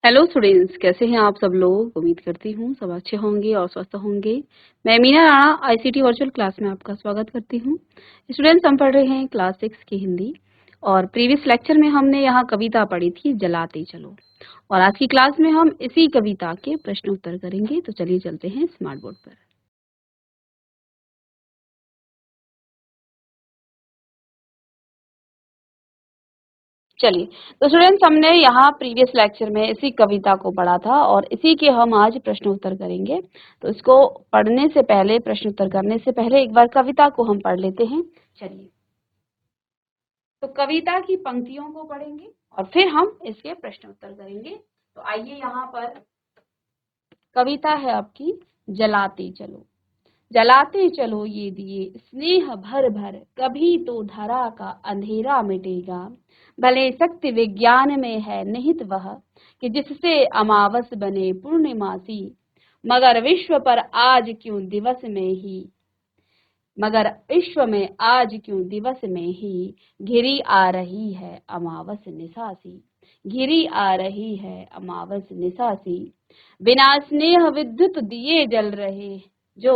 Hello students, कैसे हैं आप सब लोग। उम्मीद करती हूँ सब अच्छे होंगे और स्वस्थ होंगे। मैं Meena Rana ICT virtual class में आपका स्वागत करती हूँ। स्टूडेंट्स, हम पढ़ रहे हैं क्लास 6 की हिंदी और प्रीवियस लेक्चर में हमने यहाँ कविता पढ़ी थी जलाते चलो, और आज की क्लास में हम इसी कविता के प्रश्न उत्तर करेंगे। तो चलिए चलते हैं स्मार्ट बोर्ड पर। चलिए, तो स्टूडेंट्स, हमने यहाँ प्रीवियस लेक्चर में इसी कविता को पढ़ा था और इसी के हम आज प्रश्न उत्तर करेंगे। तो इसको पढ़ने से पहले, प्रश्न उत्तर करने से पहले एक बार कविता को हम पढ़ लेते हैं। चलिए, तो कविता की पंक्तियों को पढ़ेंगे और फिर हम इसके प्रश्न उत्तर करेंगे। तो आइए, यहाँ पर कविता है आपकी जलाते चलो। जलाते चलो ये दिए स्नेह भर भर, कभी तो धरा का अंधेरा मिटेगा। भले शक्ति विज्ञान में है निहित वह, कि जिससे अमावस बने पूर्णिमासी। मगर विश्व पर आज क्यों दिवस में ही मगर विश्व में आज क्यों दिवस में ही घिरी आ रही है अमावस निसासी। घिरी आ रही है अमावस निसासी। बिना स्नेह विद्युत दिए जल रहे जो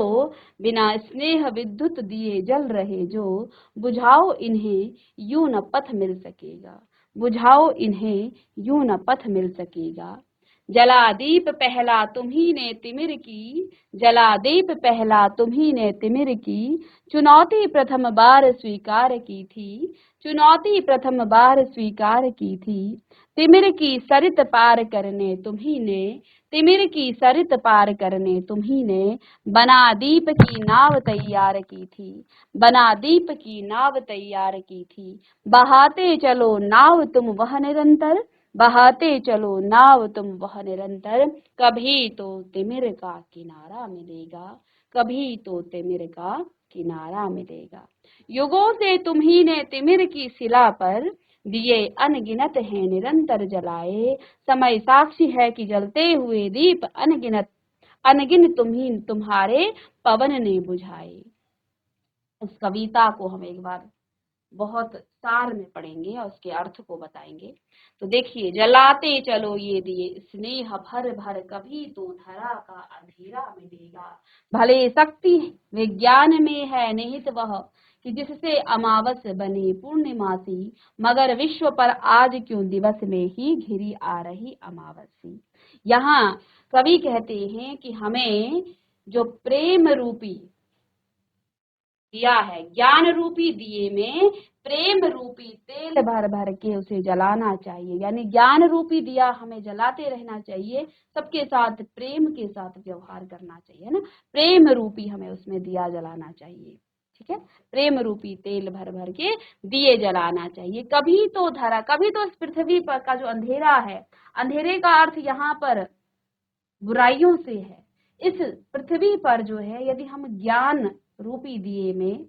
बिना स्नेह विद्युत दिए जल रहे जो, बुझाओ इन्हें यूं न पथ मिल सकेगा। बुझाओ इन्हें यूं न पथ मिल सकेगा। जला दीप पहला तुम्ही ने तिमिर की। जला दीप पहला तुम्ही ने तिमिर की। चुनौती प्रथम बार स्वीकार की थी। चुनौती प्रथम बार स्वीकार की थी। तिमिर की सरित पार करने तुम्ही ने। तिमिर की सरित पार करने तुम्ही ने। बना दीप की नाव तैयार की थी। बना दीप की नाव तैयार की थी। बहाते चलो नाव तुम वह निरंतर। बहाते चलो नाव तुम वह निरंतर। कभी तो तिमिर का किनारा मिलेगा। कभी तो तिमिर का किनारा मिलेगा। युगों से तुम्ही ने तिमिर की शिला पर दिए अनगिनत हैं निरंतर जलाए। समय साक्षी है कि जलते हुए दीप अनगिनत अनगिन तुम्ही तुम्हारे पवन ने बुझाए। इस कविता को हम एक बार बहुत सार में पढ़ेंगे और उसके अर्थ को बताएंगे। तो देखिए, जलाते चलो ये दिए स्नेह भर भर, कभी तो धरा का अंधेरा मिटेगा। भले शक्ति विज्ञान में है निहित वह, कि जिससे अमावस बने पूर्णिमासी। मगर विश्व पर आज क्यों दिवस में ही घिरी आ रही अमावसी। यहाँ कवि कहते हैं कि हमें जो प्रेम रूपी दिया है, ज्ञान रूपी दिए में प्रेम रूपी तेल भर भर के उसे जलाना चाहिए। यानी ज्ञान रूपी दिया हमें जलाते रहना चाहिए, सबके साथ प्रेम के साथ व्यवहार करना चाहिए ना। प्रेम रूपी हमें उसमें दिया जलाना चाहिए, ठीक है। प्रेम रूपी तेल भर भर के दिए जलाना चाहिए। कभी तो धरा, कभी तो इस पृथ्वी पर का जो अंधेरा है, अंधेरे का अर्थ यहाँ पर बुराइयों से है। इस पृथ्वी पर जो है, यदि हम ज्ञान रूपी दिए में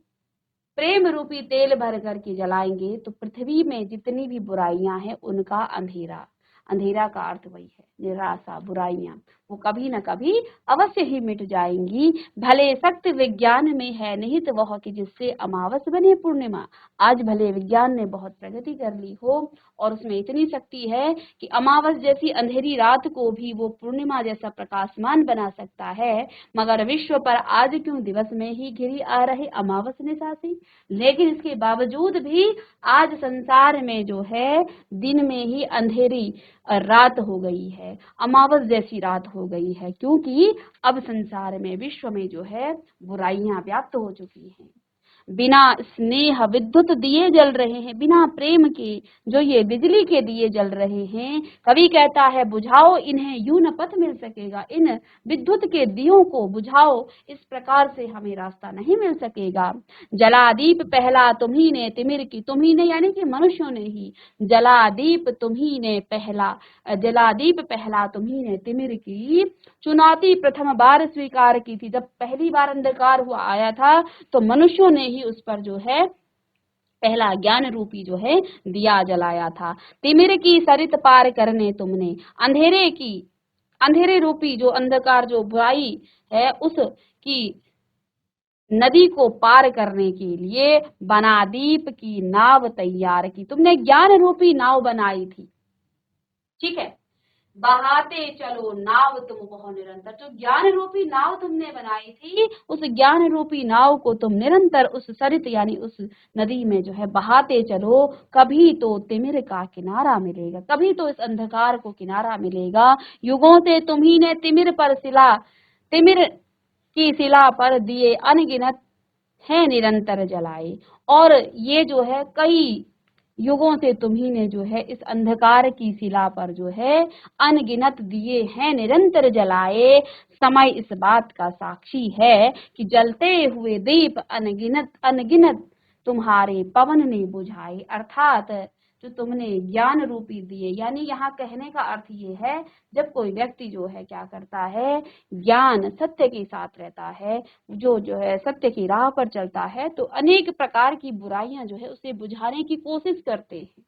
प्रेम रूपी तेल भर करके जलाएंगे तो पृथ्वी में जितनी भी बुराइयां हैं उनका अंधेरा, अंधेरा का अर्थ वही है निराशा, बुराइयां, वो कभी न कभी अवश्य ही मिट जाएंगी। भले शक्ति विज्ञान में है निहित वह, कि जिससे अमावस बने पूर्णिमा। आज भले विज्ञान ने बहुत प्रगति कर ली हो और उसमें इतनी शक्ति है कि अमावस जैसी अंधेरी रात को भी वो पूर्णिमा जैसा प्रकाशमान बना सकता है। मगर विश्व पर आज क्यों दिवस में ही घिरी आ रही अमावस निसासी। लेकिन इसके बावजूद भी आज संसार में जो है दिन में ही अंधेरी रात हो गई है, अमावस जैसी रात हो गई है, क्योंकि अब संसार में, विश्व में जो है बुराइयां व्याप्त हो चुकी हैं। बिना स्नेह विद्युत दिए जल रहे हैं, बिना प्रेम के जो ये बिजली के दिए जल रहे हैं। कवि कहता है बुझाओ इन्हें यूं न पथ मिल सकेगा। इन विद्युत के दियों को बुझाओ, इस प्रकार से हमें रास्ता नहीं मिल सकेगा। जलादीप पहला तुम्ही ने तिमिर की, तुम्ही ने यानी कि मनुष्यों ने ही, जलादीप तुम्ही ने पहला, जलादीप पहला तुम्ही ने तिमिर की। चुनौती प्रथम बार स्वीकार की थी। जब पहली बार अंधकार हुआ आया था तो मनुष्यों ने ही उस पर जो है पहला ज्ञान रूपी जो है दिया जलाया था। तिमिर की सरित पार करने तुमने, अंधेरे की, अंधेरे रूपी जो अंधकार, जो बुराई है, उस की नदी को पार करने के लिए बना दीप की नाव तैयार की। तुमने ज्ञान रूपी नाव बनाई थी, ठीक है। बहाते चलो नाव तुम बहुत निरंतर। जो ज्ञान रूपी नाव तुमने बनाई थी, उस ज्ञान रूपी नाव को तुम निरंतर उस सरित यानी उस नदी में जो है बहाते चलो, कभी तो तिमिर का किनारा मिलेगा, कभी तो इस अंधकार को किनारा मिलेगा। युगों से तुम्ही ने तिमिर की शिला पर दिए अनगिनत है निरंतर जलाए। और ये जो है कई युगों से तुम्ही ने जो है इस अंधकार की शिला पर जो है अनगिनत दिए हैं निरंतर जलाए। समय इस बात का साक्षी है कि जलते हुए दीप अनगिनत अनगिनत तुम्हारे पवन ने बुझाए। अर्थात जो तुमने ज्ञान रूपी दिए, यानी यहाँ कहने का अर्थ ये है, जब कोई व्यक्ति जो है क्या करता है, ज्ञान सत्य के साथ रहता है, जो है सत्य की राह पर चलता है, तो अनेक प्रकार की बुराइयां जो है उसे बुझाने की कोशिश करते हैं,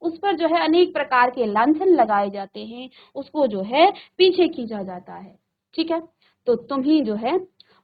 उस पर जो है अनेक प्रकार के लांछन लगाए जाते हैं, उसको जो है पीछे खींचा जाता है। ठीक है, तो तुम ही जो है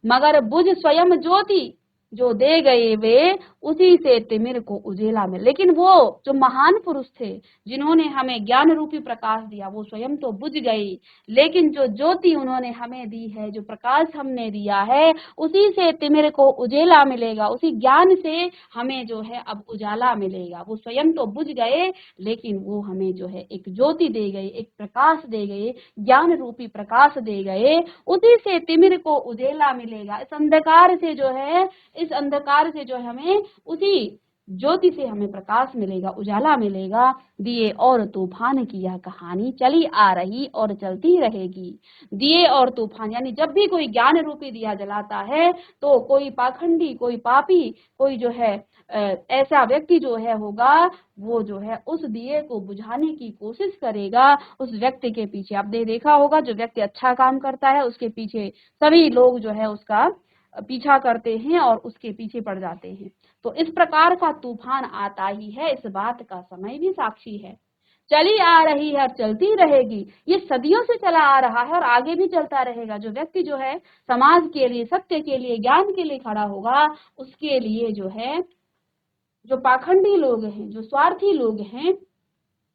मगर बुझ स्वयं ज्योति जो दे गए वे, उसी से तिमिर को उजेला में। लेकिन वो जो महान पुरुष थे जिन्होंने हमें ज्ञान रूपी प्रकाश दिया, वो स्वयं तो बुझ गई, लेकिन जो ज्योति उन्होंने हमें दी है, जो प्रकाश हमने दिया है, उसी से तिमिर को उजेला मिलेगा, उसी ज्ञान से हमें जो है अब उजाला मिलेगा। वो स्वयं तो बुझ गए, लेकिन वो हमें जो है एक ज्योति दे गए, एक प्रकाश दे गए, ज्ञान रूपी प्रकाश दे गए, उसी से तिमिर को उजेला मिलेगा। इस अंधकार से जो है हमें उसी ज्योति से हमें प्रकाश मिलेगा, उजाला मिलेगा। दिए और तूफान की यह कहानी चली आ रही और चलती रहेगी। दिए और तूफान यानी जब भी कोई ज्ञान रूपी दिया जलाता है, तो कोई पाखंडी, कोई पापी, कोई जो है ऐसा व्यक्ति जो है होगा, वो जो है उस दिए को बुझाने की कोशिश करेगा। उस व्यक्ति के पीछे आपने देखा होगा, जो व्यक्ति अच्छा काम करता है उसके पीछे सभी लोग जो है उसका पीछा करते हैं और उसके पीछे पड़ जाते हैं। तो इस प्रकार का तूफान आता ही है, इस बात का समय भी साक्षी है। चली आ रही है और चलती रहेगी, ये सदियों से चला आ रहा है और आगे भी चलता रहेगा। जो व्यक्ति जो है समाज के लिए, सत्य के लिए, ज्ञान के लिए खड़ा होगा, उसके लिए जो है जो पाखंडी लोग हैं, जो स्वार्थी लोग हैं,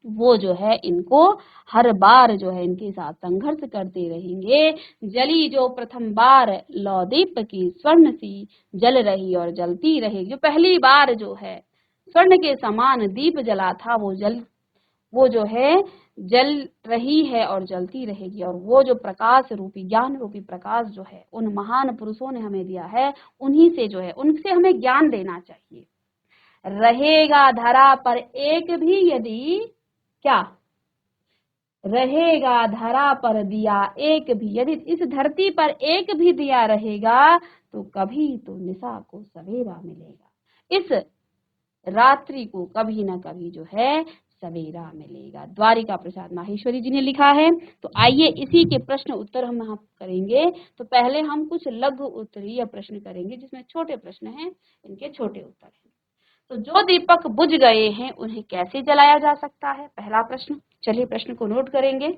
वो जो है इनको हर बार जो है इनके साथ संघर्ष करते रहेंगे। जली जो प्रथम बार लौ दीप की स्वर्ण सी, जल रही और जलती रहेगी। जो पहली बार जो है स्वर्ण के समान दीप जला था, वो जो है जल रही है और जलती रहेगी। और वो जो प्रकाश रूपी, ज्ञान रूपी प्रकाश जो है उन महान पुरुषों ने हमें दिया है, उन्हीं से जो है, उनसे हमें ज्ञान लेना चाहिए। रहेगा धरा पर एक भी यदि क्या रहेगा धरा पर दिया एक भी, यदि इस धरती पर एक भी दिया रहेगा, तो कभी तो निशा को सवेरा मिलेगा, इस रात्रि को कभी ना कभी जो है सवेरा मिलेगा। द्वारिका प्रसाद माहेश्वरी जी ने लिखा है। तो आइए इसी के प्रश्न उत्तर हम यहाँ करेंगे। तो पहले हम कुछ लघु उत्तरीय प्रश्न करेंगे, जिसमें छोटे प्रश्न हैं, इनके छोटे उत्तर हैं। तो जो दीपक बुझ गए हैं उन्हें कैसे जलाया जा सकता है, पहला प्रश्न। चलिए प्रश्न को नोट करेंगे।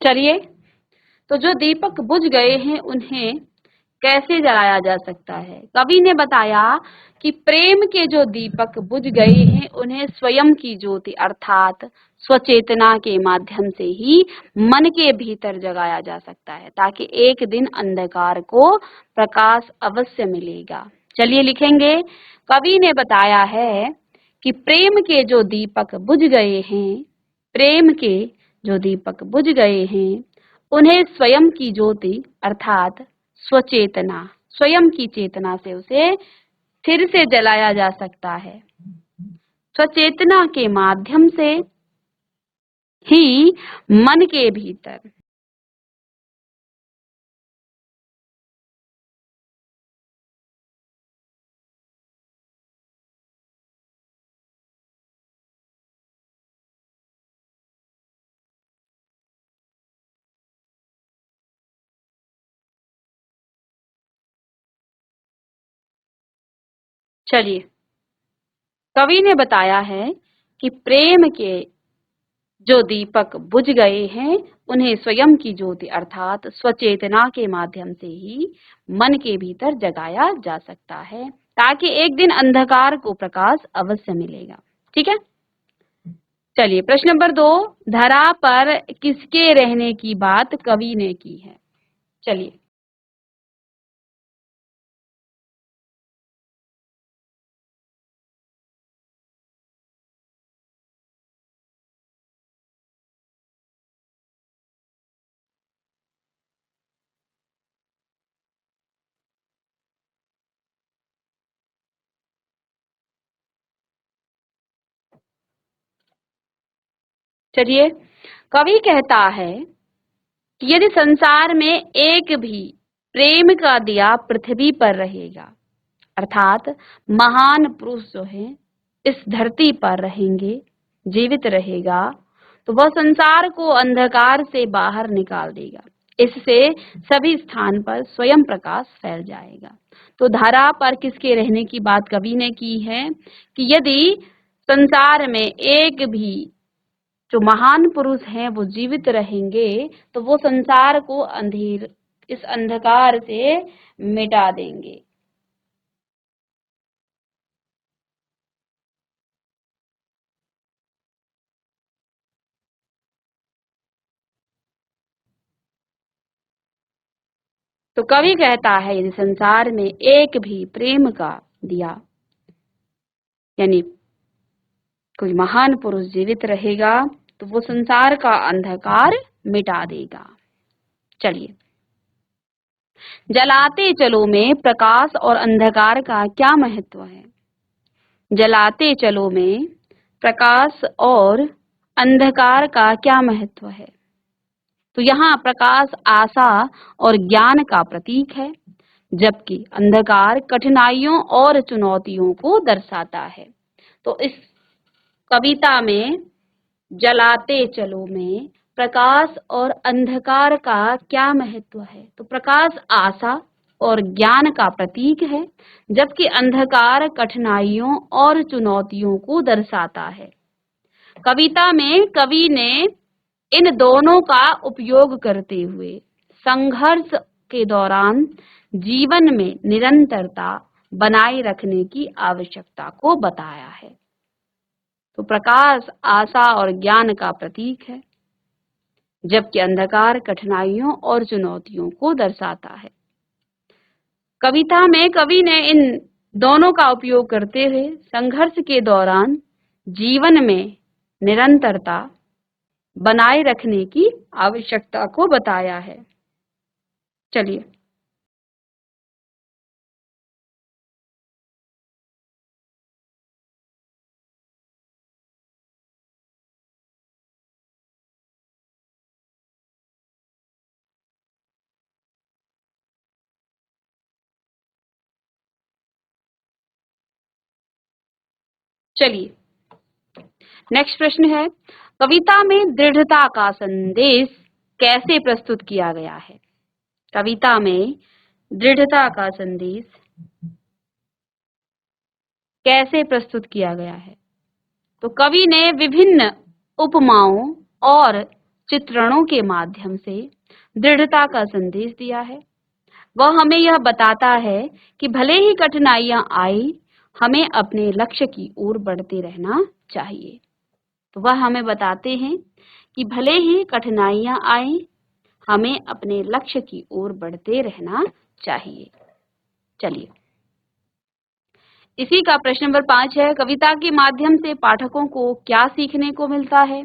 चलिए, तो जो दीपक बुझ गए हैं उन्हें कैसे जलाया जा सकता है। कवि ने बताया कि प्रेम के जो दीपक बुझ गए हैं उन्हें स्वयं की ज्योति अर्थात स्वचेतना के माध्यम से ही मन के भीतर जगाया जा सकता है, ताकि एक दिन अंधकार को प्रकाश अवश्य मिलेगा। चलिए लिखेंगे। कवि ने बताया है कि प्रेम के जो दीपक बुझ गए हैं, प्रेम के जो दीपक बुझ गए हैं, उन्हें स्वयं की ज्योति अर्थात स्वचेतना, स्वयं की चेतना से उसे फिर से जलाया जा सकता है। स्वचेतना के माध्यम से ही मन के भीतर। चलिए, कवि ने बताया है कि प्रेम के जो दीपक बुझ गए हैं उन्हें स्वयं की ज्योति अर्थात स्वचेतना के माध्यम से ही मन के भीतर जगाया जा सकता है, ताकि एक दिन अंधकार को प्रकाश अवश्य मिलेगा। ठीक है, चलिए प्रश्न नंबर 2, धरा पर किसके रहने की बात कवि ने की है? चलिए चलिए कवि कहता है कि यदि संसार में एक भी प्रेम का दिया पृथ्वी पर रहेगा, अर्थात महान पुरुष जो है इस धरती पर रहेंगे, जीवित रहेगा, तो वह संसार को अंधकार से बाहर निकाल देगा। इससे सभी स्थान पर स्वयं प्रकाश फैल जाएगा। तो धरा पर किसके रहने की बात कवि ने की है कि यदि संसार में एक भी जो महान पुरुष हैं वो जीवित रहेंगे तो वो संसार को इस अंधकार से मिटा देंगे। तो कवि कहता है यदि संसार में एक भी प्रेम का दिया यानी कोई महान पुरुष जीवित रहेगा तो वो संसार का अंधकार मिटा देगा। चलिए, जलाते चलो में प्रकाश और अंधकार का क्या महत्व है? जलाते चलो में प्रकाश और अंधकार का क्या महत्व है? तो यहाँ प्रकाश आशा और ज्ञान का प्रतीक है, जबकि अंधकार कठिनाइयों और चुनौतियों को दर्शाता है। तो इस कविता में जलाते चलो में प्रकाश और अंधकार का क्या महत्व है? तो प्रकाश आशा और ज्ञान का प्रतीक है, जबकि अंधकार कठिनाइयों और चुनौतियों को दर्शाता है। कविता में कवि ने इन दोनों का उपयोग करते हुए संघर्ष के दौरान जीवन में निरंतरता बनाए रखने की आवश्यकता को बताया है। तो प्रकाश आशा और ज्ञान का प्रतीक है, जबकि अंधकार कठिनाइयों और चुनौतियों को दर्शाता है। कविता में कवि ने इन दोनों का उपयोग करते हुए संघर्ष के दौरान जीवन में निरंतरता बनाए रखने की आवश्यकता को बताया है। चलिए, नेक्स्ट प्रश्न है, कविता में दृढ़ता का संदेश कैसे प्रस्तुत किया गया है? कविता में दृढ़ता का संदेश कैसे प्रस्तुत किया गया है? तो कवि ने विभिन्न उपमाओं और चित्रणों के माध्यम से दृढ़ता का संदेश दिया है। वह हमें यह बताता है कि भले ही कठिनाइयां आई, हमें अपने लक्ष्य की ओर बढ़ते रहना चाहिए। तो वह हमें बताते हैं कि भले ही कठिनाइयां आए, हमें अपने लक्ष्य की ओर बढ़ते रहना चाहिए। चलिए, इसी का प्रश्न नंबर 5 है, कविता के माध्यम से पाठकों को क्या सीखने को मिलता है?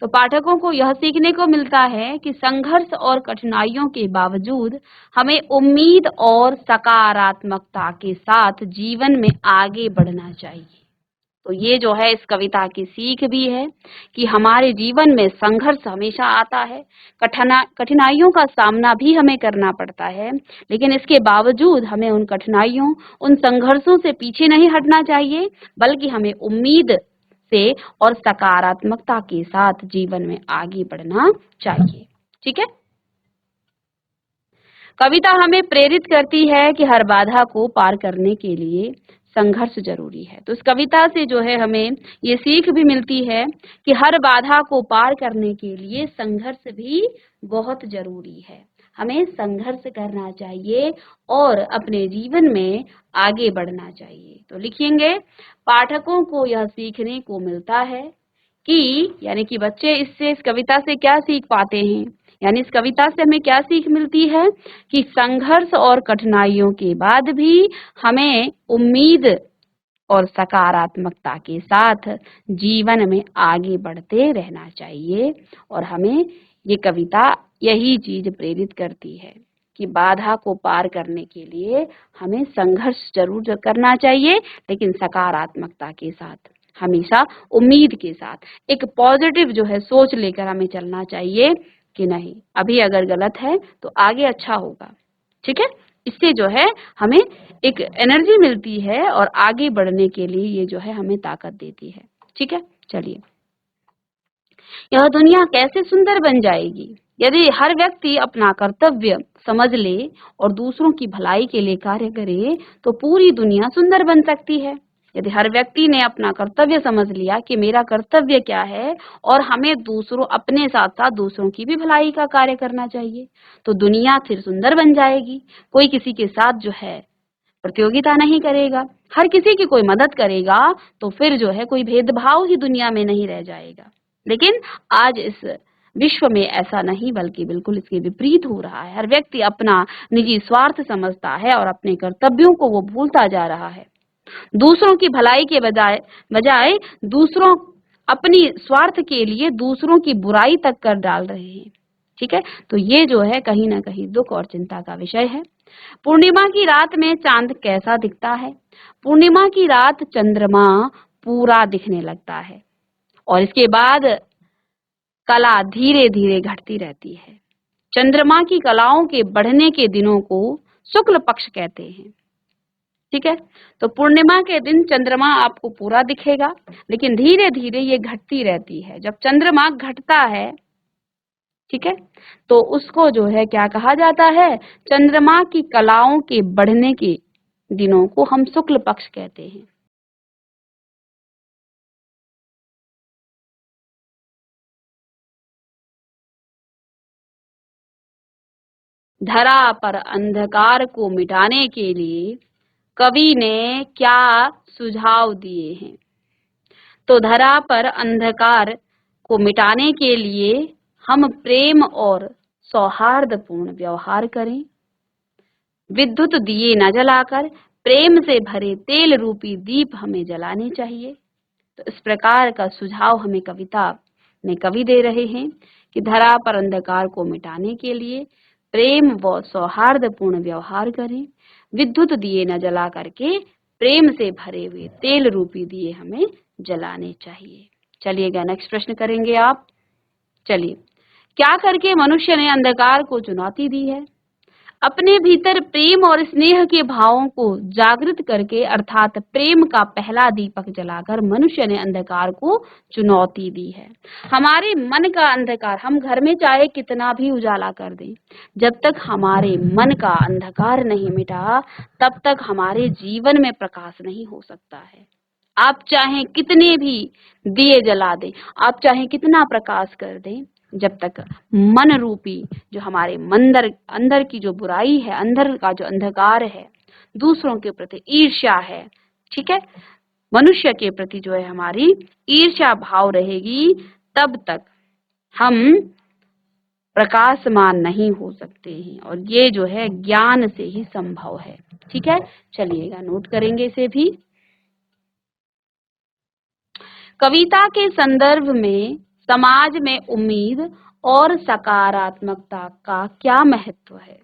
तो पाठकों को यह सीखने को मिलता है कि संघर्ष और कठिनाइयों के बावजूद हमें उम्मीद और सकारात्मकता के साथ जीवन में आगे बढ़ना चाहिए। तो ये जो है इस कविता की सीख भी है कि हमारे जीवन में संघर्ष हमेशा आता है, कठिनाइयों का सामना भी हमें करना पड़ता है, लेकिन इसके बावजूद हमें उन कठिनाइयों, उन संघर्षों से पीछे नहीं हटना चाहिए, बल्कि हमें उम्मीद से और सकारात्मकता के साथ जीवन में आगे बढ़ना चाहिए। ठीक है, कविता हमें प्रेरित करती है कि हर बाधा को पार करने के लिए संघर्ष जरूरी है। तो इस कविता से जो है हमें ये सीख भी मिलती है कि हर बाधा को पार करने के लिए संघर्ष भी बहुत जरूरी है। हमें संघर्ष करना चाहिए और अपने जीवन में आगे बढ़ना चाहिए। तो लिखेंगे, पाठकों को यह सीखने को मिलता है कि, यानी कि बच्चे इससे, इस कविता से क्या सीख पाते हैं, यानी इस कविता से हमें क्या सीख मिलती है कि संघर्ष और कठिनाइयों के बाद भी हमें उम्मीद और सकारात्मकता के साथ जीवन में आगे बढ़ते रहना चाहिए। और हमें ये कविता यही चीज प्रेरित करती है कि बाधा को पार करने के लिए हमें संघर्ष जरूर करना चाहिए, लेकिन सकारात्मकता के साथ, हमेशा उम्मीद के साथ, एक पॉजिटिव जो है सोच लेकर हमें चलना चाहिए कि नहीं, अभी अगर गलत है तो आगे अच्छा होगा। ठीक है, इससे जो है हमें एक एनर्जी मिलती है और आगे बढ़ने के लिए ये जो है हमें ताकत देती है। ठीक है, चलिए, यह दुनिया कैसे सुंदर बन जाएगी यदि हर व्यक्ति अपना कर्तव्य समझ ले और दूसरों की भलाई के लिए कार्य करे, तो पूरी दुनिया सुंदर बन सकती है। यदि हर व्यक्ति ने अपना कर्तव्य समझ लिया कि मेरा कर्तव्य क्या है और हमें दूसरों, अपने साथ साथ दूसरों की भी भलाई का कार्य करना चाहिए, तो दुनिया फिर सुंदर बन जाएगी। कोई किसी के साथ जो है प्रतियोगिता नहीं करेगा, हर किसी की कोई मदद करेगा, तो फिर जो है कोई भेदभाव ही दुनिया में नहीं रह जाएगा। लेकिन आज इस विश्व में ऐसा नहीं, बल्कि बिल्कुल इसके विपरीत हो रहा है। हर व्यक्ति अपना निजी स्वार्थ समझता है और अपने कर्तव्यों को वो भूलता जा रहा है। दूसरों की भलाई के बजाय बजाय दूसरों अपनी स्वार्थ के लिए दूसरों की बुराई तक कर डाल रहे हैं। ठीक है, तो ये जो है कहीं ना कहीं दुख और चिंता का विषय है। पूर्णिमा की रात में चांद कैसा दिखता है? पूर्णिमा की रात चंद्रमा पूरा दिखने लगता है और इसके बाद कला धीरे धीरे घटती रहती है। चंद्रमा की कलाओं के बढ़ने के दिनों को शुक्ल पक्ष कहते हैं। ठीक है, तो पूर्णिमा के दिन चंद्रमा आपको पूरा दिखेगा, लेकिन धीरे धीरे ये घटती रहती है। जब चंद्रमा घटता है, ठीक है, तो उसको जो है क्या कहा जाता है? चंद्रमा की कलाओं के बढ़ने के दिनों को हम शुक्ल पक्ष कहते हैं। धरा पर अंधकार को मिटाने के लिए कवि ने क्या सुझाव दिए हैं? तो धरा पर अंधकार को मिटाने के लिए हम प्रेम और सौहार्दपूर्ण व्यवहार करें, विद्युत दिए न जलाकर प्रेम से भरे तेल रूपी दीप हमें जलाने चाहिए। तो इस प्रकार का सुझाव हमें कविता में कवि दे रहे हैं कि धरा पर अंधकार को मिटाने के लिए प्रेम व सौहार्दपूर्ण व्यवहार करें, विद्युत दिए न जला करके प्रेम से भरे हुए तेल रूपी दिए हमें जलाने चाहिए। चलिएगा, नेक्स्ट प्रश्न करेंगे आप। चलिए, क्या करके मनुष्य ने अंधकार को चुनौती दी है? अपने भीतर प्रेम और स्नेह के भावों को जागृत करके, अर्थात प्रेम का पहला दीपक जलाकर मनुष्य ने अंधकार को चुनौती दी है। हमारे मन का अंधकार, हम घर में चाहे कितना भी उजाला कर दें, जब तक हमारे मन का अंधकार नहीं मिटा, तब तक हमारे जीवन में प्रकाश नहीं हो सकता है। आप चाहे कितने भी दिए जला दें, आप चाहे कितना प्रकाश कर दें, जब तक मन रूपी जो हमारे मंदर अंदर की जो बुराई है, अंदर का जो अंधकार है, दूसरों के प्रति ईर्ष्या है, ठीक है, मनुष्य के प्रति जो है हमारी ईर्ष्या भाव रहेगी, तब तक हम प्रकाशमान नहीं हो सकते हैं। और ये जो है ज्ञान से ही संभव है। ठीक है, चलिएगा, नोट करेंगे इसे भी। कविता के संदर्भ में समाज में उम्मीद और सकारात्मकता का क्या महत्व है?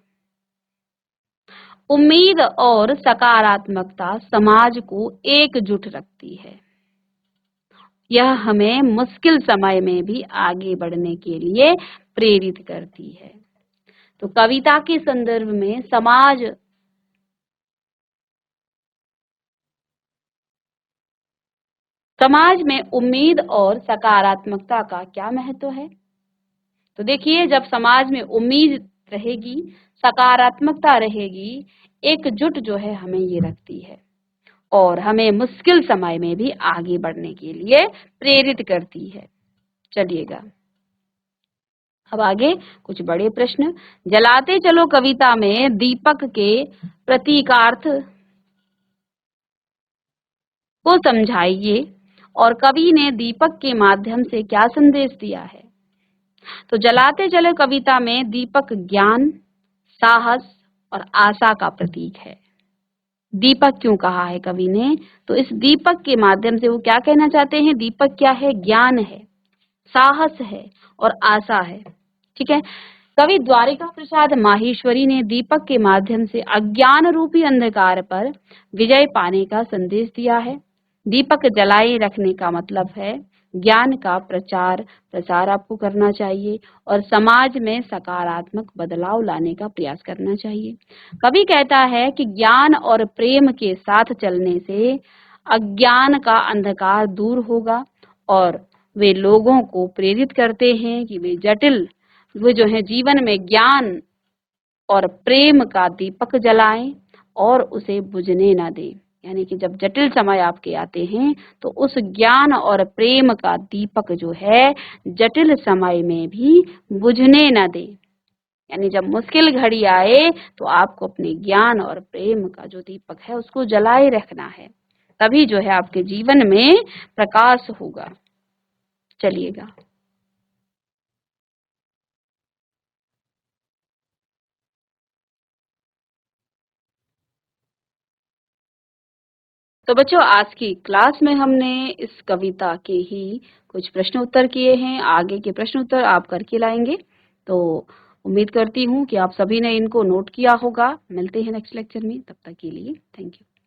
उम्मीद और सकारात्मकता समाज को एकजुट रखती है। यह हमें मुश्किल समय में भी आगे बढ़ने के लिए प्रेरित करती है। तो कविता के संदर्भ में समाज में उम्मीद और सकारात्मकता का क्या महत्व है? तो देखिए, जब समाज में उम्मीद रहेगी, सकारात्मकता रहेगी, एकजुट जो है हमें ये रखती है। और हमें मुश्किल समय में भी आगे बढ़ने के लिए प्रेरित करती है। चलिएगा, अब आगे कुछ बड़े प्रश्न। जलाते चलो कविता में दीपक के प्रतीकार्थ को समझाइए और कवि ने दीपक के माध्यम से क्या संदेश दिया है। तो जलाते चलो कविता में दीपक ज्ञान, साहस और आशा का प्रतीक है। दीपक क्यों कहा है कवि ने? तो इस दीपक के माध्यम से वो क्या कहना चाहते हैं? दीपक क्या है? ज्ञान है, साहस है और आशा है। ठीक है। कवि द्वारिका प्रसाद माहेश्वरी ने दीपक के माध्यम से अज्ञान रूपी अंधकार पर विजय पाने का संदेश दिया है। दीपक जलाए रखने का मतलब है ज्ञान का प्रचार प्रसार आपको करना चाहिए और समाज में सकारात्मक बदलाव लाने का प्रयास करना चाहिए। कवि कहता है कि ज्ञान और प्रेम के साथ चलने से अज्ञान का अंधकार दूर होगा और वे लोगों को प्रेरित करते हैं कि वे जो है जीवन में ज्ञान और प्रेम का दीपक जलाएं और उसे बुझने ना दें। यानी कि जब जटिल समय आपके आते हैं तो उस ज्ञान और प्रेम का दीपक जो है जटिल समय में भी बुझने ना दें। यानी जब मुश्किल घड़ी आए तो आपको अपने ज्ञान और प्रेम का जो दीपक है उसको जलाए रखना है, तभी जो है आपके जीवन में प्रकाश होगा। चलिएगा, तो बच्चों आज की क्लास में हमने इस कविता के ही कुछ प्रश्न उत्तर किए हैं। आगे के प्रश्न उत्तर आप करके लाएंगे। तो उम्मीद करती हूँ कि आप सभी ने इनको नोट किया होगा। मिलते हैं नेक्स्ट लेक्चर में, तब तक के लिए थैंक यू।